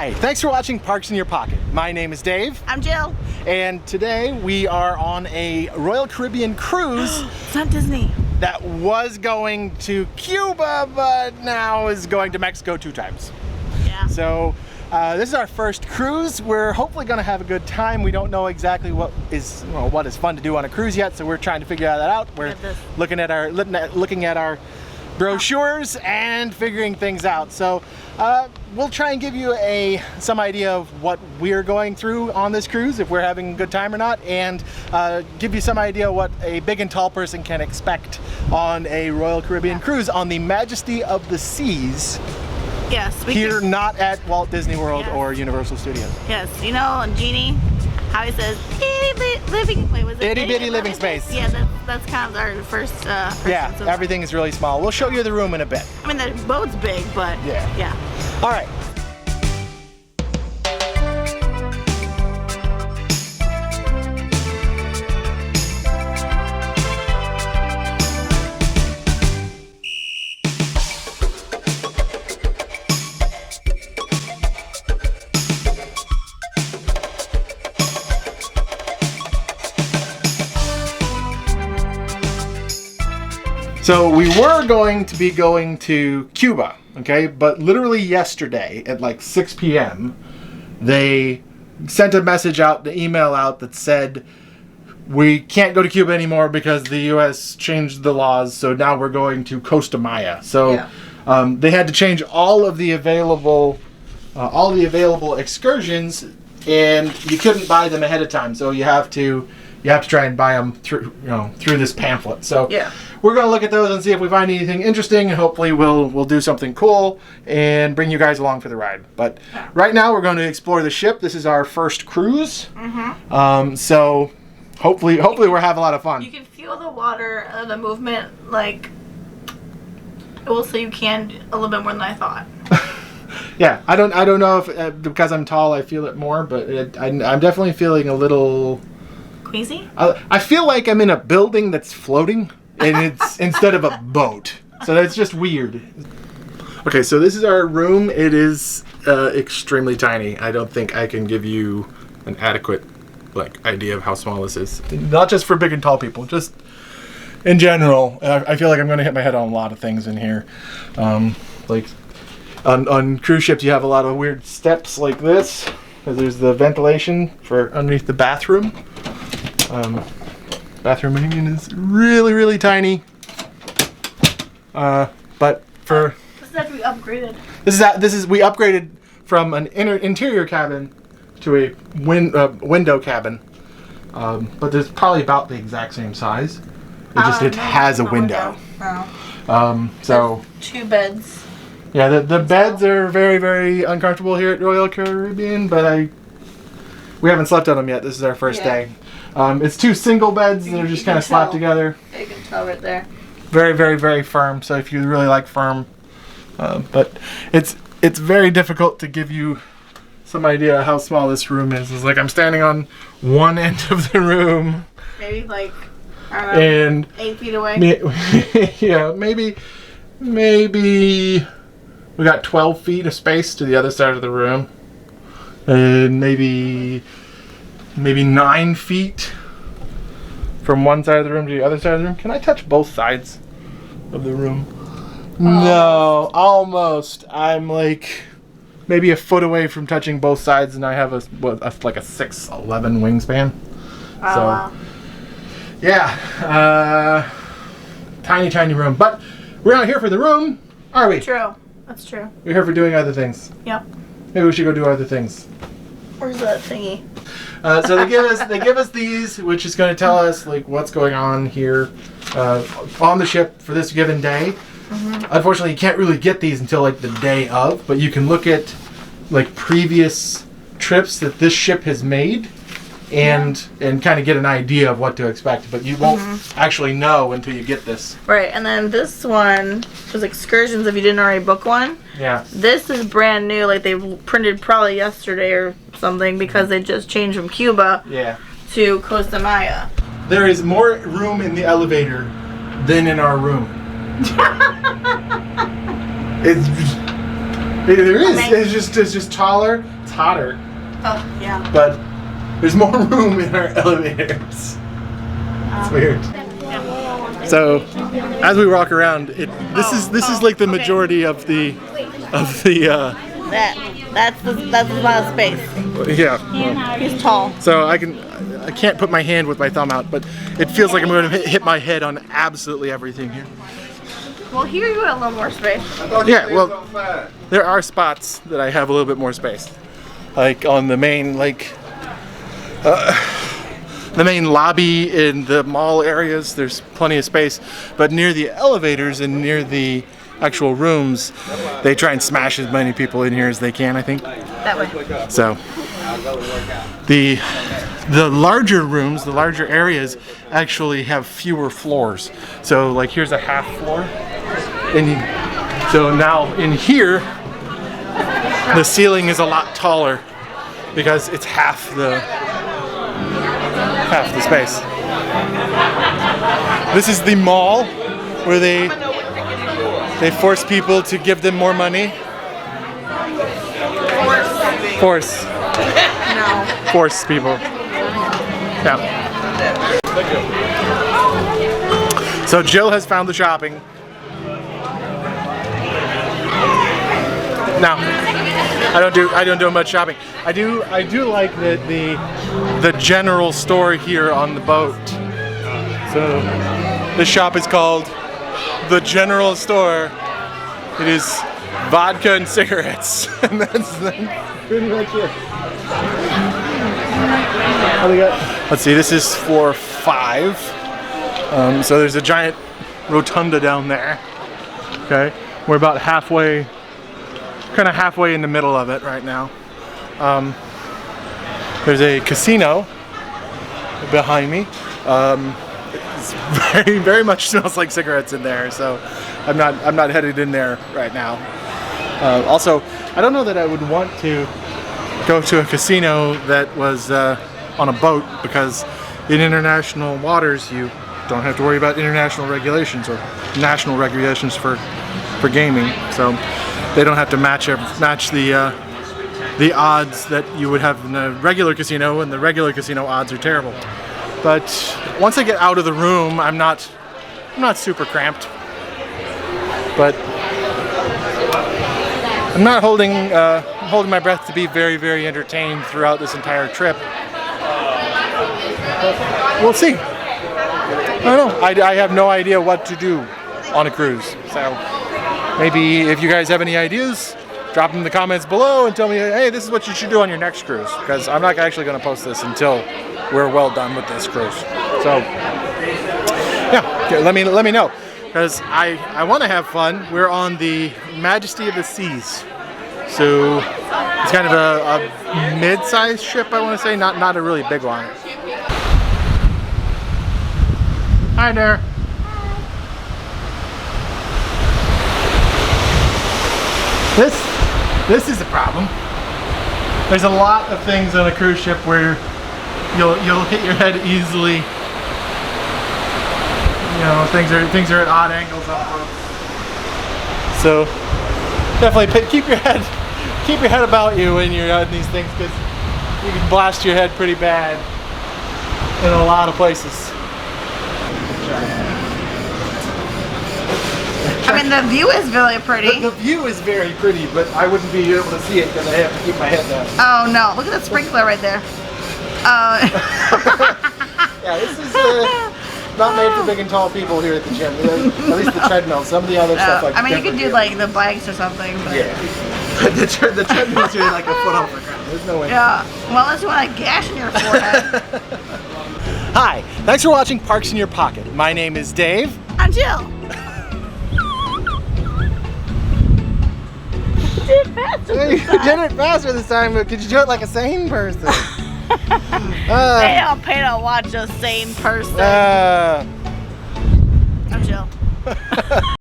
Hi, thanks for watching Parks in Your Pocket. My name is Dave. I'm Jill. And today we are on a Royal Caribbean cruise. It's not Disney. That was going to Cuba, but now is going to Mexico 2 times. Yeah. So this is our first cruise. We're hopefully going to have a good time. We don't know exactly what is fun to do on a cruise yet, so we're trying to figure that out. We're looking at our brochures and figuring things out. So we'll try and give you some idea of what we're going through on this cruise, if we're having a good time or not, and give you some idea what a big and tall person can expect on a Royal Caribbean cruise on the Majesty of the Seas. Yes. Here, not at Walt Disney World or Universal Studios. Yes, you know, Genie, how he says, itty bitty living space. Yeah, that's kind of our first yeah, everything is really small. We'll show you the room in a bit. I mean, the boat's big, but yeah. All right. So we were going to be going to Cuba, okay? But literally yesterday at like 6 p.m., they sent a message out, the email out that said, we can't go to Cuba anymore because the U.S. changed the laws, so now we're going to Costa Maya. So they had to change all the available excursions, and you couldn't buy them ahead of time. So you have to try and buy them through this pamphlet. So we're going to look at those and see if we find anything interesting, and hopefully we'll do something cool and bring you guys along for the ride. But right now we're going to explore the ship. This is our first cruise. So hopefully we'll have a lot of fun. You can feel the water, the movement, like, well, so you can a little bit more than I thought. Yeah, I don't know if because I'm tall I feel it more, but I'm definitely feeling a little queasy. I feel like I'm in a building that's floating, and it's instead of a boat. So that's just weird. Okay, so this is our room. It is extremely tiny. I don't think I can give you an adequate idea of how small this is. Not just for big and tall people, just in general. I feel like I'm going to hit my head on a lot of things in here. Like on cruise ships, you have a lot of weird steps like this. There's the ventilation for underneath the bathroom. Bathroom is really, really tiny. But for this is after we upgraded. We upgraded from an interior cabin to a window cabin. But it's probably about the exact same size. It has a window. So 2 beds. Yeah, the beds are very, very uncomfortable here at Royal Caribbean, but we haven't slept on them yet. This is our first day. It's 2 single beds that are just kind of slapped together. You can tell right there. Very, very, very firm. So if you really like firm, but it's very difficult to give you some idea how small this room is. It's like I'm standing on one end of the room. Maybe like I don't know, 8 feet away. Yeah, maybe we got 12 feet of space to the other side of the room, and maybe 9 feet from one side of the room to the other side of the room. Can I touch both sides of the room? No, almost. I'm like maybe a foot away from touching both sides, and I have a 6'11" wingspan. Wow. Yeah, tiny room. But we're not here for the room, are we? True. That's true. We're here for doing other things. Yep. Maybe we should go do other things. Where's that thingy? So they give us these, which is going to tell us what's going on here on the ship for this given day. Unfortunately, you can't really get these until the day of, but you can look at previous trips that this ship has made, and kind of get an idea of what to expect. But you won't actually know until you get this. Right, and then this one was excursions if you didn't already book one. Yeah. This is brand new, they printed probably yesterday or something because they just changed from Cuba to Costa Maya. There is more room in the elevator than in our room. It's There is. It's just taller. It's hotter. Oh, yeah. But there's more room in our elevators. It's weird. So as we walk around, this is like the majority of the that's the amount of space. Yeah. Well, He's tall. so I can't put my hand with my thumb out, but it feels like I'm going to hit my head on absolutely everything here. Well, here you have a little more space. Yeah, well, there are spots that I have a little bit more space, like on the main the main lobby in the mall areas. There's plenty of space, but near the elevators and near the actual rooms, they try and smash as many people in here as they can, I think. That way. So the larger rooms, the larger areas actually have fewer floors. So like here's a half floor. And so now in here, the ceiling is a lot taller because it's half the space. This is the mall where they force people to give them more money. Force. No. Force people. Yeah. So Jill has found the shopping. No, I don't do much shopping. I do like the general store here on the boat. So the shop is called the General Store. It is vodka and cigarettes, and that's pretty much it. Let's see, this is for 5. So there's a giant rotunda down there. Okay, we're about halfway. Kind of halfway in the middle of it right now. There's a casino behind me. It's very much smells like cigarettes in there, so I'm not headed in there right now. Also, I don't know that I would want to go to a casino that was on a boat, because in international waters you don't have to worry about international regulations or national regulations for gaming. So they don't have to match the odds that you would have in a regular casino, and the regular casino odds are terrible. But once I get out of the room, I'm not super cramped. But I'm not holding my breath to be very entertained throughout this entire trip. But we'll see. I don't know. I have no idea what to do on a cruise. So maybe if you guys have any ideas, drop them in the comments below and tell me, hey, this is what you should do on your next cruise. Because I'm not actually going to post this until we're well done with this cruise. So yeah, let me know, because I want to have fun. We're on the Majesty of the Seas, so it's kind of a mid-sized ship, I want to say, not a really big one. Hi there. This is a problem. There's a lot of things on a cruise ship where you'll hit your head easily. You know, things are at odd angles up close. So definitely keep your head about you when you're out in these things, because you can blast your head pretty bad in a lot of places. I mean, the view is really pretty. The view is very pretty, but I wouldn't be able to see it because I have to keep my head down. Oh no, look at that sprinkler right there. Yeah, this is not made for big and tall people here at the gym. At least the treadmill. Some of the other stuff like. I mean, you could do like the bikes or something. But yeah. The treadmill's really like a foot off the ground. There's no way. Yeah. Well, unless you want a gash in your forehead. Hi. Thanks for watching Parks in Your Pocket. My name is Dave. I'm Jill. You did it faster this time, but could you do it like a sane person? They don't pay to watch a sane person. I'm Jill.